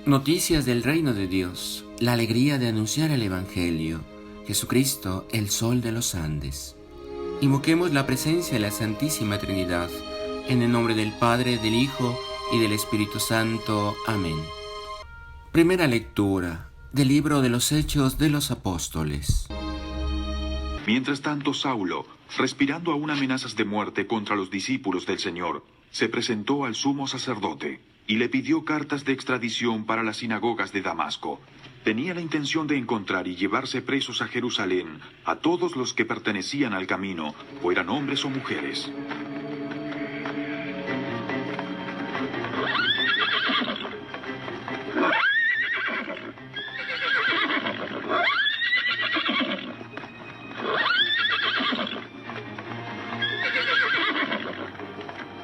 Noticias del reino de Dios, la alegría de anunciar el Evangelio, Jesucristo, el Sol de los Andes. Invoquemos la presencia de la Santísima Trinidad, en el nombre del Padre, del Hijo y del Espíritu Santo. Amén. Primera lectura del libro de los Hechos de los Apóstoles. Mientras tanto, Saulo, respirando aún amenazas de muerte contra los discípulos del Señor, se presentó al sumo sacerdote y le pidió cartas de extradición para las sinagogas de Damasco. Tenía la intención de encontrar y llevarse presos a Jerusalén a todos los que pertenecían al camino, fueran hombres o mujeres.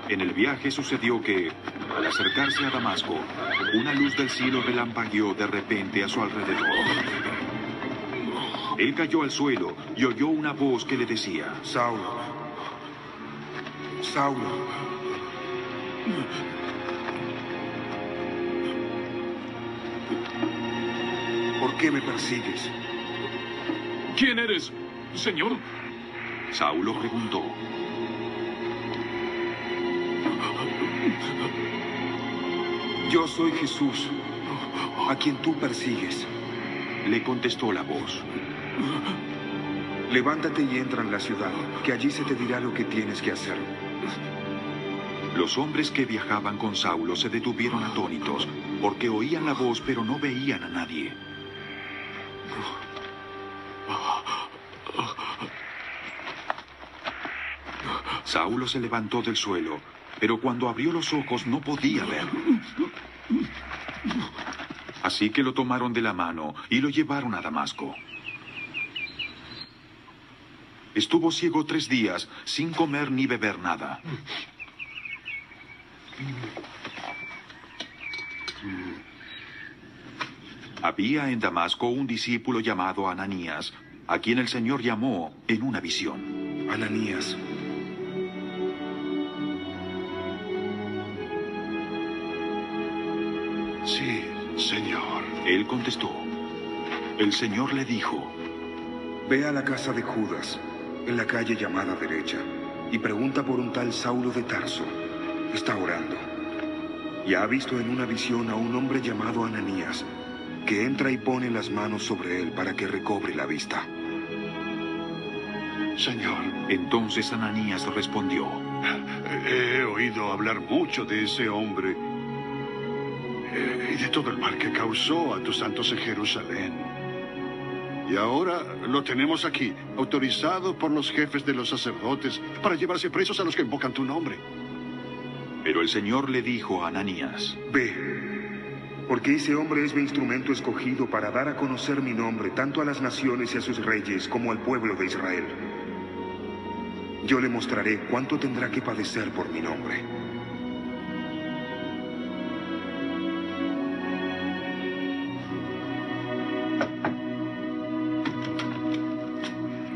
En el viaje sucedió que, al acercarse a Damasco, una luz del cielo relampagueó de repente a su alrededor. Él cayó al suelo y oyó una voz que le decía: Saulo, Saulo, ¿por qué me persigues? ¿Quién eres, Señor? Saulo preguntó. Yo soy Jesús, a quien tú persigues. Le contestó la voz. Levántate y entra en la ciudad, que allí se te dirá lo que tienes que hacer. Los hombres que viajaban con Saulo se detuvieron atónitos, porque oían la voz pero no veían a nadie. Saulo se levantó del suelo, pero cuando abrió los ojos no podía ver. Así que lo tomaron de la mano y lo llevaron a Damasco. Estuvo ciego 3 días, sin comer ni beber nada. Había en Damasco un discípulo llamado Ananías, a quien el Señor llamó en una visión. Ananías. Sí, Señor. Él contestó. El Señor le dijo: Ve a la casa de Judas, en la calle llamada derecha, y pregunta por un tal Saulo de Tarso. Está orando. Y ha visto en una visión a un hombre llamado Ananías, que entra y pone las manos sobre él para que recobre la vista. Señor, Entonces Ananías respondió: he oído hablar mucho de ese hombre y de todo el mal que causó a tus santos en Jerusalén. Y ahora lo tenemos aquí, autorizado por los jefes de los sacerdotes para llevarse presos a los que invocan tu nombre. Pero el Señor le dijo a Ananías: Ve, porque ese hombre es mi instrumento escogido para dar a conocer mi nombre tanto a las naciones y a sus reyes como al pueblo de Israel. Yo le mostraré cuánto tendrá que padecer por mi nombre.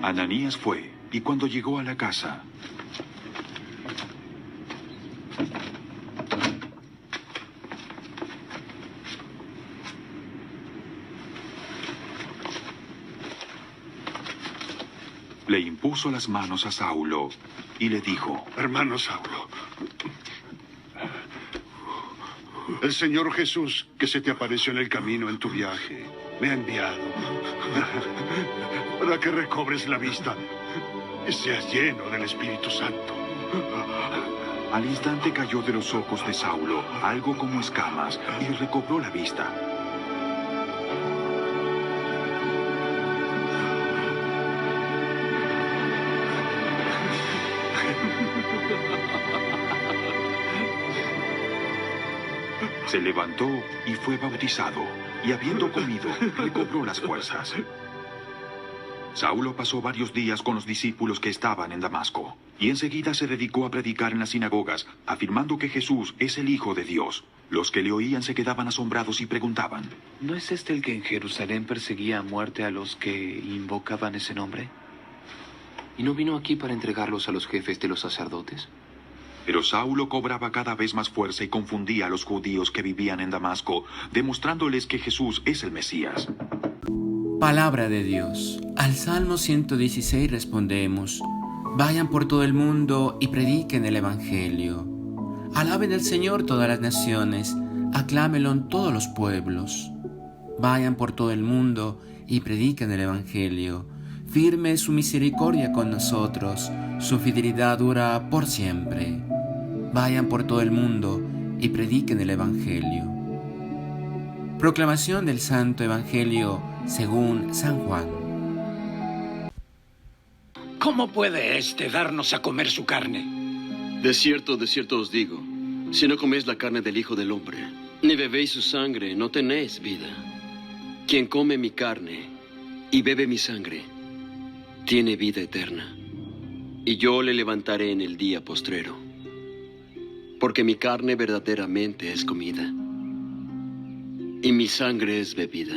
Ananías fue, y cuando llegó a la casa, le impuso las manos a Saulo y le dijo: Hermano Saulo, el Señor Jesús, que se te apareció en el camino en tu viaje, me ha enviado para que recobres la vista y seas lleno del Espíritu Santo. Al instante cayó de los ojos de Saulo algo como escamas y recobró la vista. Se levantó y fue bautizado, y habiendo comido, recobró las fuerzas. Saulo pasó varios días con los discípulos que estaban en Damasco, y enseguida se dedicó a predicar en las sinagogas, afirmando que Jesús es el Hijo de Dios. Los que le oían se quedaban asombrados y preguntaban: ¿No es este el que en Jerusalén perseguía a muerte a los que invocaban ese nombre? ¿Y no vino aquí para entregarlos a los jefes de los sacerdotes? Pero Saulo cobraba cada vez más fuerza y confundía a los judíos que vivían en Damasco, demostrándoles que Jesús es el Mesías. Palabra de Dios. Al Salmo 116 respondemos: vayan por todo el mundo y prediquen el Evangelio. Alaben al Señor todas las naciones, aclámenlo en todos los pueblos. Vayan por todo el mundo y prediquen el Evangelio. Firme es su misericordia con nosotros, su fidelidad dura por siempre. Vayan por todo el mundo y prediquen el Evangelio. Proclamación del Santo Evangelio según San Juan. ¿Cómo puede éste darnos a comer su carne? De cierto os digo, si no coméis la carne del Hijo del Hombre, ni bebéis su sangre, no tenéis vida. Quien come mi carne y bebe mi sangre, tiene vida eterna, y yo le levantaré en el día postrero. Porque mi carne verdaderamente es comida, y mi sangre es bebida.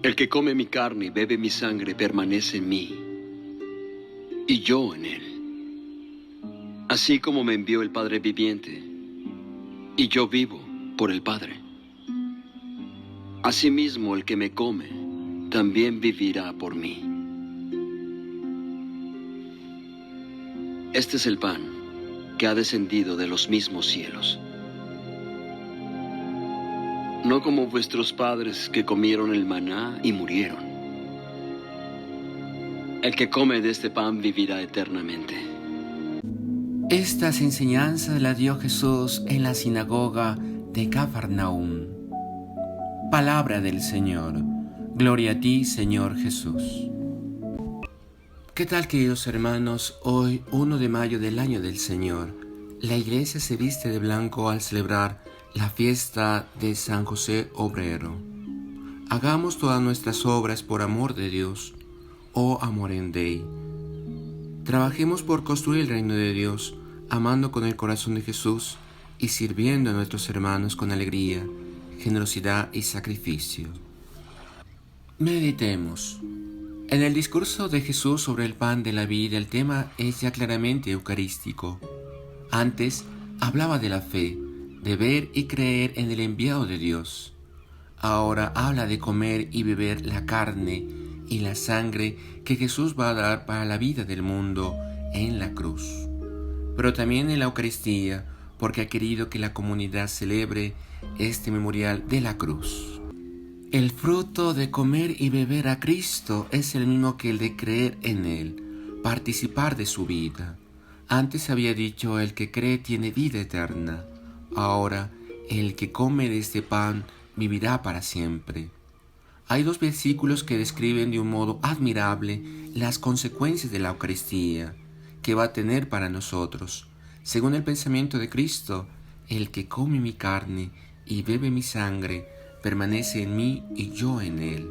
El que come mi carne y bebe mi sangre permanece en mí, y yo en él. Así como me envió el Padre viviente, y yo vivo por el Padre. Asimismo, el que me come también vivirá por mí. Este es el pan que ha descendido de los mismos cielos. No como vuestros padres que comieron el maná y murieron. El que come de este pan vivirá eternamente. Estas enseñanzas las dio Jesús en la sinagoga de Cafarnaúm. Palabra del Señor. Gloria a ti, Señor Jesús. ¿Qué tal, queridos hermanos? Hoy, 1 de mayo del año del Señor, la iglesia se viste de blanco al celebrar la fiesta de San José Obrero. Hagamos todas nuestras obras por amor de Dios, oh Amoren Dei. Trabajemos por construir el reino de Dios, amando con el corazón de Jesús y sirviendo a nuestros hermanos con alegría, generosidad y sacrificio. Meditemos. En el discurso de Jesús sobre el pan de la vida, el tema es ya claramente eucarístico. Antes hablaba de la fe, de ver y creer en el enviado de Dios. Ahora habla de comer y beber la carne y la sangre que Jesús va a dar para la vida del mundo en la cruz. Pero también en la Eucaristía, porque ha querido que la comunidad celebre este memorial de la cruz. El fruto de comer y beber a Cristo es el mismo que el de creer en Él, participar de su vida. Antes había dicho: el que cree tiene vida eterna. Ahora, el que come de este pan vivirá para siempre. Hay dos versículos que describen de un modo admirable las consecuencias de la Eucaristía que va a tener para nosotros. Según el pensamiento de Cristo, el que come mi carne y bebe mi sangre permanece en mí y yo en él.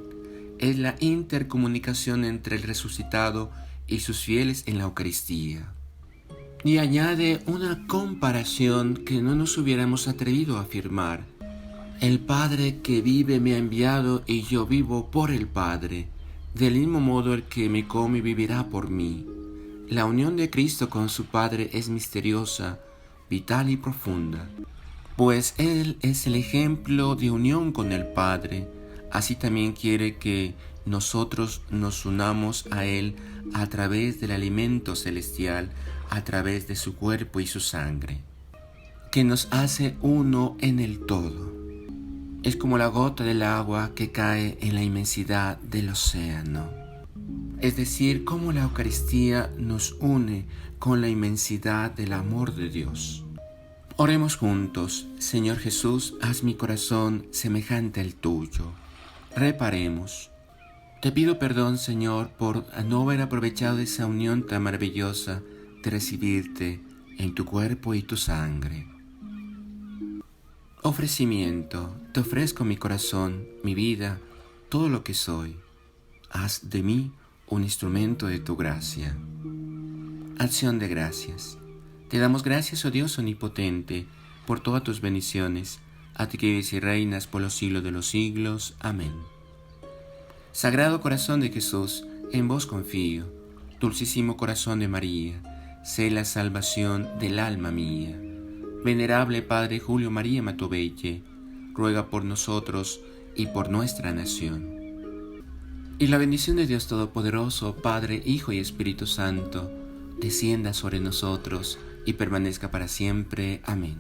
Es la intercomunicación entre el resucitado y sus fieles en la Eucaristía. Y añade una comparación que no nos hubiéramos atrevido a afirmar. El Padre que vive me ha enviado y yo vivo por el Padre. Del mismo modo el que me come vivirá por mí. La unión de Cristo con su Padre es misteriosa, vital y profunda, pues Él es el ejemplo de unión con el Padre. Así también quiere que nosotros nos unamos a Él a través del alimento celestial, a través de su cuerpo y su sangre, que nos hace uno en el todo. Es como la gota del agua que cae en la inmensidad del océano. Es decir, cómo la Eucaristía nos une con la inmensidad del amor de Dios. Oremos juntos. Señor Jesús, haz mi corazón semejante al tuyo. Reparemos. Te pido perdón, Señor, por no haber aprovechado esa unión tan maravillosa de recibirte en tu cuerpo y tu sangre. Ofrecimiento. Te ofrezco mi corazón, mi vida, todo lo que soy. Haz de mí un instrumento de tu gracia. Acción de gracias. Te damos gracias, oh Dios omnipotente, por todas tus bendiciones, a ti que vives y reinas por los siglos de los siglos. Amén. Sagrado corazón de Jesús, en vos confío. Dulcísimo corazón de María, sé la salvación del alma mía. Venerable Padre Julio María Matovelle, ruega por nosotros y por nuestra nación. Y la bendición de Dios Todopoderoso, Padre, Hijo y Espíritu Santo, descienda sobre nosotros y permanezca para siempre. Amén.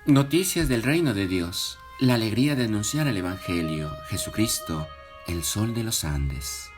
Noticias del reino de Dios, la alegría de anunciar el Evangelio, Jesucristo, el Sol de los Andes.